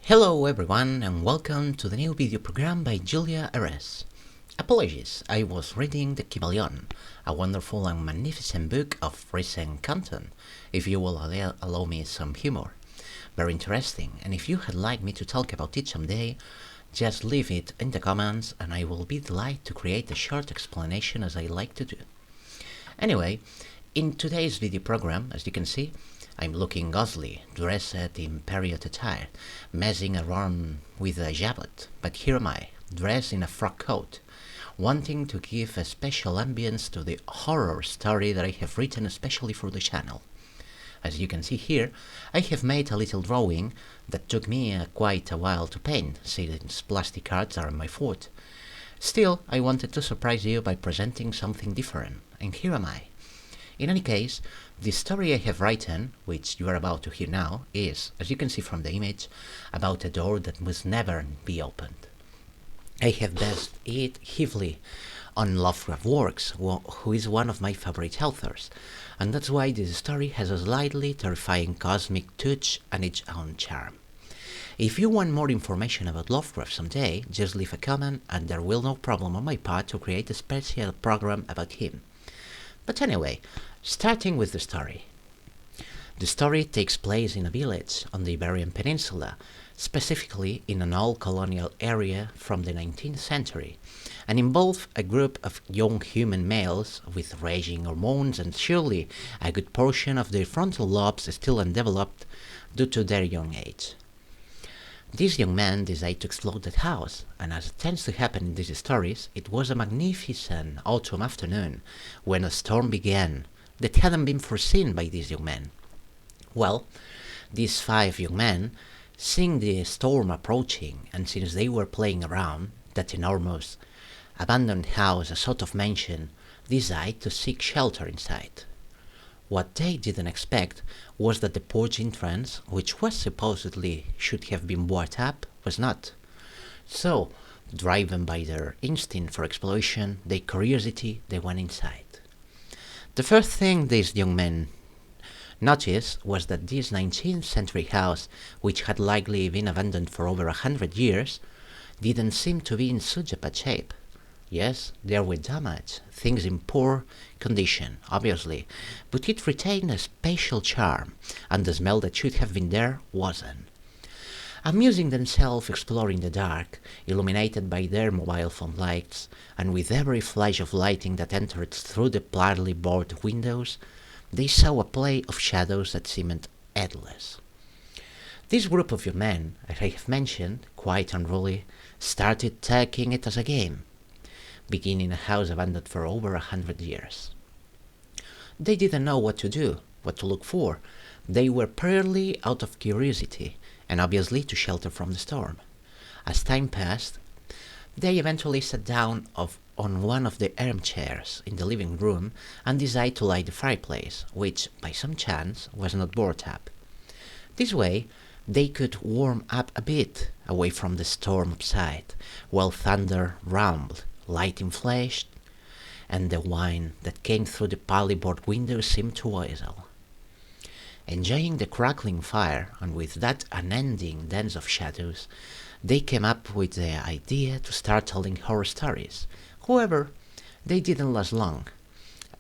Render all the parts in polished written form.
Hello everyone and welcome to the new video program by Julia Reis. Apologies, I was reading the Esquivel, a wonderful and magnificent book of recent content, if you will allow me some humor. Very interesting, and if you would like me to talk about it someday, just leave it in the comments and I will be delighted to create a short explanation as I like to do. Anyway, in today's video program, as you can see, I'm looking ghostly, dressed in period attire, messing around with a jabot, but here am I, dressed in a frock coat, wanting to give a special ambience to the horror story that I have written especially for the channel. As you can see here, I have made a little drawing that took me quite a while to paint, since plastic arts are my forte. Still, I wanted to surprise you by presenting something different, and here am I. In any case, the story I have written, which you are about to hear now, is, as you can see from the image, about a door that must never be opened. I have based it heavily on Lovecraft works, who is one of my favorite authors, and that's why this story has a slightly terrifying cosmic touch and its own charm. If you want more information about Lovecraft someday, just leave a comment and there will no problem on my part to create a special program about him. But anyway, starting with the story. The story takes place in a village on the Iberian Peninsula, specifically in an old colonial area from the 19th century, and involves a group of young human males with raging hormones and surely a good portion of their frontal lobes still undeveloped due to their young age. These young men decide to explore that house, and as it tends to happen in these stories, it was a magnificent autumn afternoon when a storm began that hadn't been foreseen by these young men. Well, these 5 young men, seeing the storm approaching, and since they were playing around that enormous abandoned house, a sort of mansion, decided to seek shelter inside. What they didn't expect was that the porch entrance, which was supposedly should have been boarded up, was not. So, driven by their instinct for exploration, their curiosity, they went inside. The first thing these young men noticed was that this 19th century house, which had likely been abandoned for over 100 years, didn't seem to be in such a bad shape. Yes, there were damage, things in poor condition, obviously, but it retained a special charm, and the smell that should have been there wasn't. Amusing themselves exploring the dark, illuminated by their mobile phone lights, and with every flash of lighting that entered through the partly boarded windows, they saw a play of shadows that seemed endless. This group of young men, as I have mentioned, quite unruly, started taking it as a game, beginning a house abandoned for over 100 years. They didn't know what to do, what to look for. They were purely out of curiosity, and obviously to shelter from the storm. As time passed, they eventually sat down on one of the armchairs in the living room and decided to light the fireplace, which, by some chance, was not boarded up. This way, they could warm up a bit away from the storm outside, while thunder rumbled, lighting flashed, and the wine that came through the polyboard window seemed to whistle. Enjoying the crackling fire, and with that unending dance of shadows, they came up with the idea to start telling horror stories. However, they didn't last long,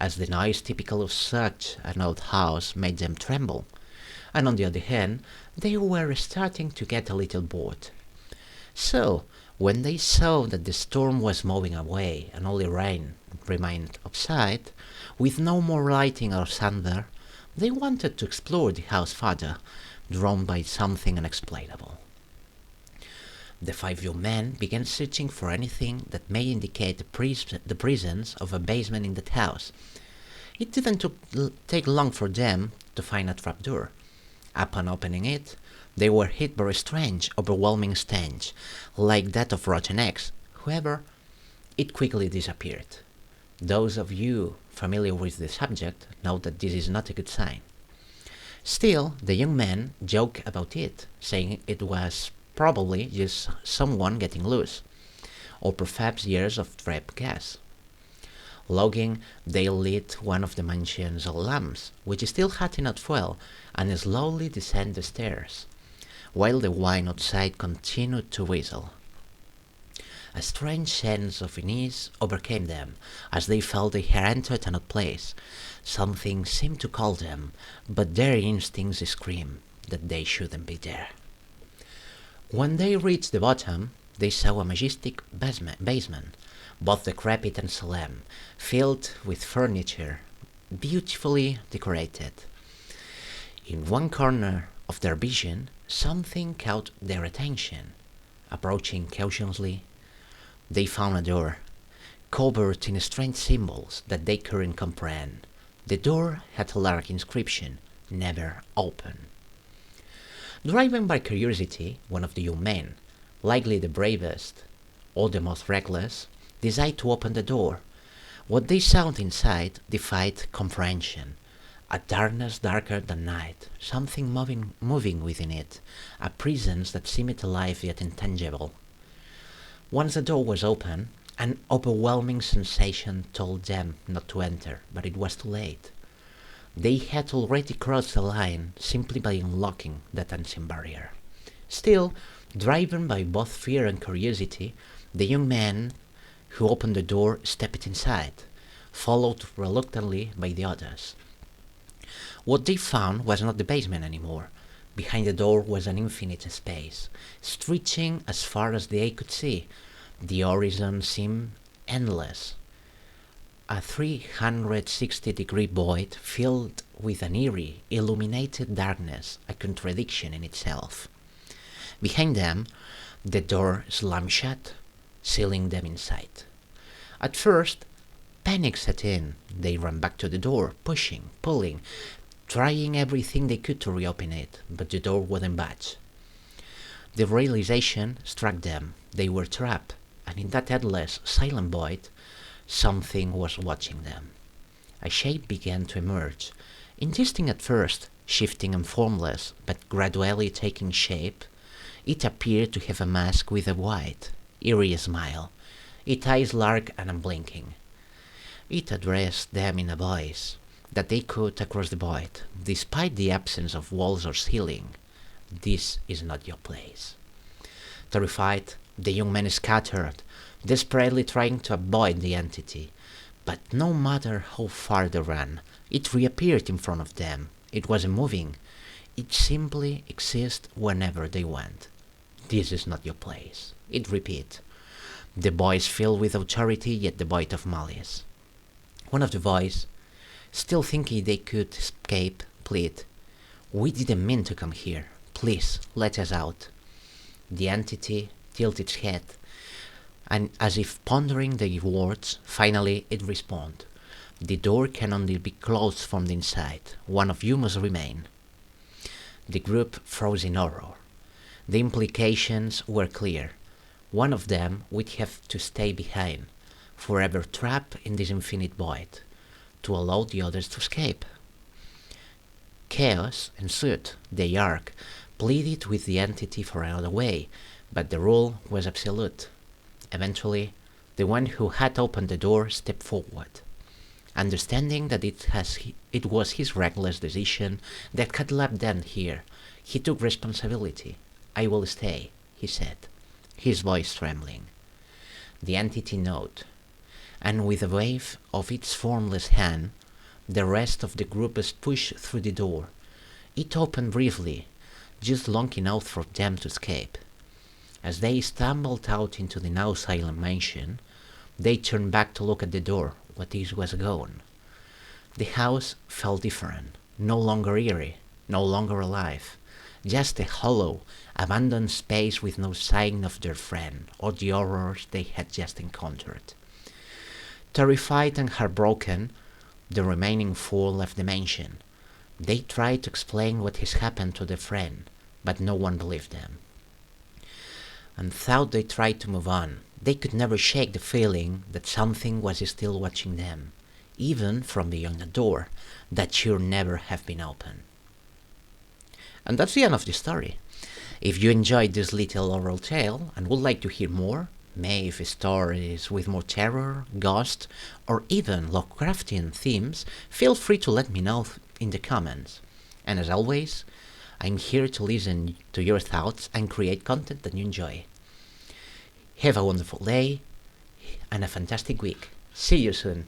as the noise typical of such an old house made them tremble, and on the other hand, they were starting to get a little bored. So, when they saw that the storm was moving away and only rain remained outside, with no more lighting or thunder, they wanted to explore the house further, drawn by something unexplainable. The 5 young men began searching for anything that may indicate the presence of a basement in that house. It didn't take long for them to find a trapdoor. Upon opening it, they were hit by a strange, overwhelming stench, like that of rotten eggs. However, it quickly disappeared. Those of you familiar with the subject know that this is not a good sign. Still, the young men joke about it, saying it was probably just someone getting loose, or perhaps years of trapped gas. Logging, they lit one of the mansion's lamps, which still had enough fuel, and slowly descended the stairs. while the wine outside continued to whistle. A strange sense of unease overcame them as they felt they had entered an odd place. Something seemed to call them, but their instincts screamed that they shouldn't be there. When they reached the bottom, they saw a majestic basement, both decrepit and solemn, filled with furniture, beautifully decorated. In one corner of their vision, something caught their attention. Approaching cautiously, they found a door, covered in strange symbols that they couldn't comprehend. The door had a large inscription, "Never open." Driven by curiosity, one of the young men, likely the bravest or the most reckless, decided to open the door. What they saw inside defied comprehension. A darkness darker than night, something moving within it, a presence that seemed alive yet intangible. Once the door was open, an overwhelming sensation told them not to enter, but it was too late. They had already crossed the line simply by unlocking that unseen barrier. Still, driven by both fear and curiosity, the young man who opened the door stepped inside, followed reluctantly by the others. What they found was not the basement anymore. Behind the door was an infinite space, stretching as far as the eye could see. The horizon seemed endless. A 360-degree void filled with an eerie, illuminated darkness, a contradiction in itself. Behind them, the door slammed shut, sealing them inside. At first, panic set in. They ran back to the door, pushing, pulling, trying everything they could to reopen it, but the door wouldn't budge. The realization struck them. They were trapped, and in that endless, silent void, something was watching them. A shape began to emerge, indistinct at first, shifting and formless, but gradually taking shape. It appeared to have a mask with a wide, eerie smile, its eyes large and unblinking. It addressed them in a voice that they caught across the void, despite the absence of walls or ceiling. "This is not your place." Terrified, the young men scattered, desperately trying to avoid the entity. But no matter how far they ran, it reappeared in front of them. It wasn't moving. It simply existed whenever they went. "This is not your place," it repeated. The voice filled with authority yet devoid of malice. One of the voices, still thinking they could escape, pleaded, "We didn't mean to come here. Please, let us out." The entity tilted its head, and as if pondering the words, finally it responded, "The door can only be closed from the inside. One of you must remain." The group froze in horror. The implications were clear. One of them would have to stay behind, forever trapped in this infinite void, to allow the others to escape. Chaos ensued. The Ark pleaded with the entity for another way, but the rule was absolute. Eventually, the one who had opened the door stepped forward. Understanding that it was his reckless decision that had left them here, he took responsibility. "I will stay," he said, his voice trembling. The entity nodded, and with a wave of its formless hand, the rest of the group was pushed through the door. It opened briefly, just long enough for them to escape. As they stumbled out into the now silent mansion, they turned back to look at the door, but it was gone. The house felt different, no longer eerie, no longer alive, just a hollow, abandoned space with no sign of their friend or the horrors they had just encountered. Terrified and heartbroken, the remaining four left the mansion. They tried to explain what had happened to their friend, but no one believed them. And though they tried to move on, they could never shake the feeling that something was still watching them, even from beyond the door that should never have been opened. And that's the end of the story. If you enjoyed this little oral tale and would like to hear more, maybe stories with more terror, ghosts, or even Lovecraftian themes, feel free to let me know in the comments. And as always, I'm here to listen to your thoughts and create content that you enjoy. Have a wonderful day and a fantastic week. See you soon.